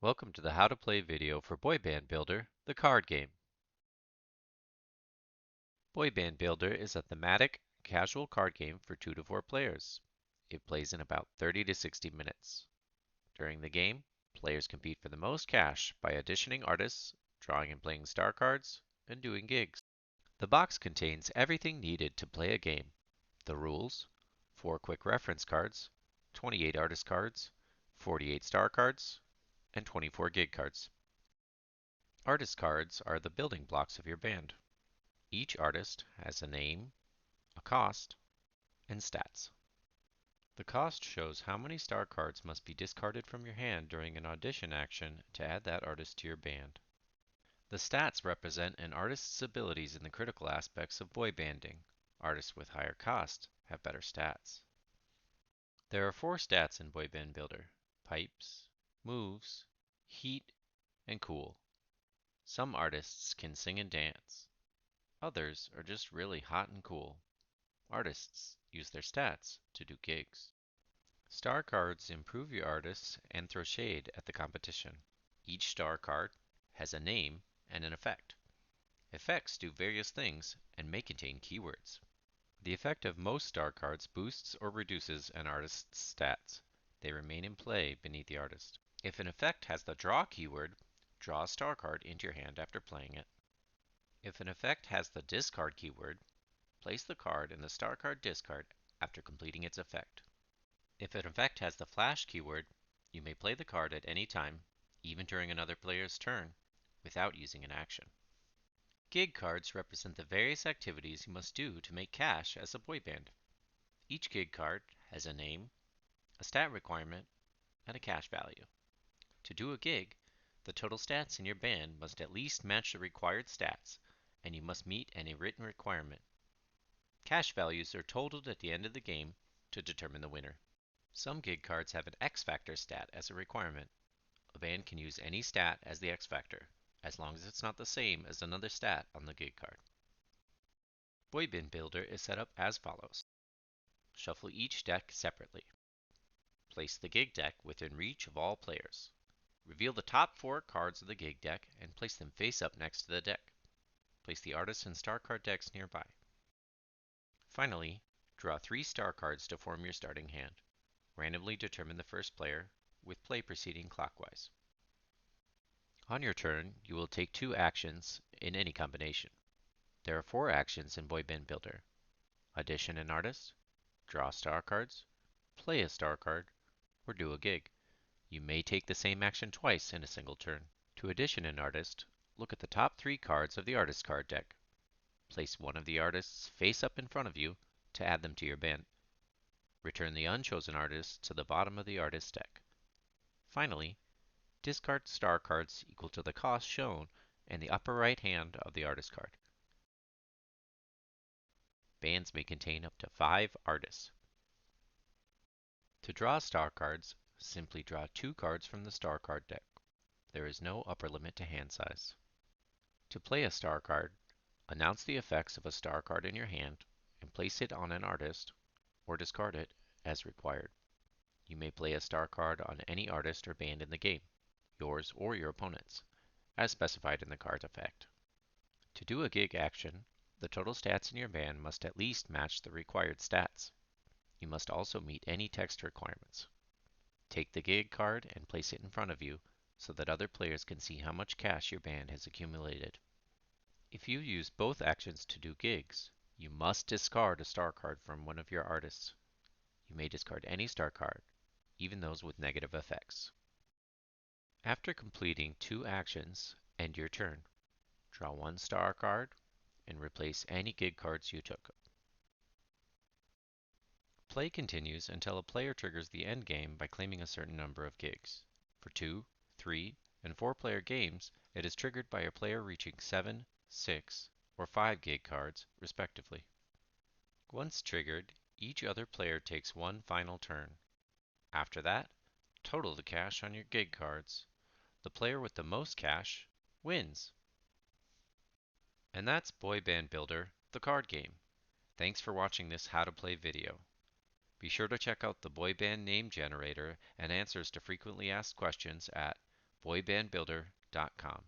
Welcome to the How to Play video for Boy Band Builder, the card game. Boy Band Builder is a thematic, casual card game for 2 to 4 players. It plays in about 30 to 60 minutes. During the game, players compete for the most cash by auditioning artists, drawing and playing star cards, and doing gigs. The box contains everything needed to play a game: the rules, 4 quick reference cards, 28 artist cards, 48 star cards, and 24 gig cards. Artist cards are the building blocks of your band. Each artist has a name, a cost, and stats. The cost shows how many star cards must be discarded from your hand during an audition action to add that artist to your band. The stats represent an artist's abilities in the critical aspects of boy banding. Artists with higher cost have better stats. There are 4 stats in Boy Band Builder: pipes, moves, heat, and cool. Some artists can sing and dance. Others are just really hot and cool. Artists use their stats to do gigs. Star cards improve your artists and throw shade at the competition. Each star card has a name and an effect. Effects do various things and may contain keywords. The effect of most star cards boosts or reduces an artist's stats. They remain in play beneath the artist. If an effect has the draw keyword, draw a star card into your hand after playing it. If an effect has the discard keyword, place the card in the star card discard after completing its effect. If an effect has the flash keyword, you may play the card at any time, even during another player's turn, without using an action. Gig cards represent the various activities you must do to make cash as a boy band. Each gig card has a name, a stat requirement, and a cash value. To do a gig, the total stats in your band must at least match the required stats, and you must meet any written requirement. Cash values are totaled at the end of the game to determine the winner. Some gig cards have an X Factor stat as a requirement. A band can use any stat as the X Factor, as long as it's not the same as another stat on the gig card. Boy Band Builder is set up as follows. Shuffle each deck separately. Place the gig deck within reach of all players. Reveal the top 4 cards of the gig deck and place them face up next to the deck. Place the artist and star card decks nearby. Finally, draw 3 star cards to form your starting hand. Randomly determine the first player, with play proceeding clockwise. On your turn, you will take 2 actions in any combination. There are 4 actions in Boy Band Builder: audition an artist, draw star cards, play a star card, or do a gig. You may take the same action twice in a single turn. To audition an artist, look at the top 3 cards of the artist card deck. Place one of the artists face up in front of you to add them to your band. Return the unchosen artist to the bottom of the artist deck. Finally, discard star cards equal to the cost shown in the upper right hand of the artist card. Bands may contain up to 5 artists. To draw star cards, simply draw 2 cards from the star card deck. There is no upper limit to hand size. To play a star card, announce the effects of a star card in your hand and place it on an artist, or discard it as required. You may play a star card on any artist or band in the game, yours or your opponent's, as specified in the card's effect. To do a gig action, the total stats in your band must at least match the required stats. You must also meet any text requirements. Take the gig card and place it in front of you so that other players can see how much cash your band has accumulated. If you use both actions to do gigs, you must discard a star card from one of your artists. You may discard any star card, even those with negative effects. After completing 2 actions, end your turn. Draw 1 star card and replace any gig cards you took. Play continues until a player triggers the end game by claiming a certain number of gigs. For 2, 3, and 4 player games, it is triggered by a player reaching 7, 6, or 5 gig cards, respectively. Once triggered, each other player takes 1 final turn. After that, total the cash on your gig cards. The player with the most cash wins. And that's Boy Band Builder, the card game. Thanks for watching this How to Play video. Be sure to check out the Boy Band name generator and answers to frequently asked questions at boybandbuilder.com.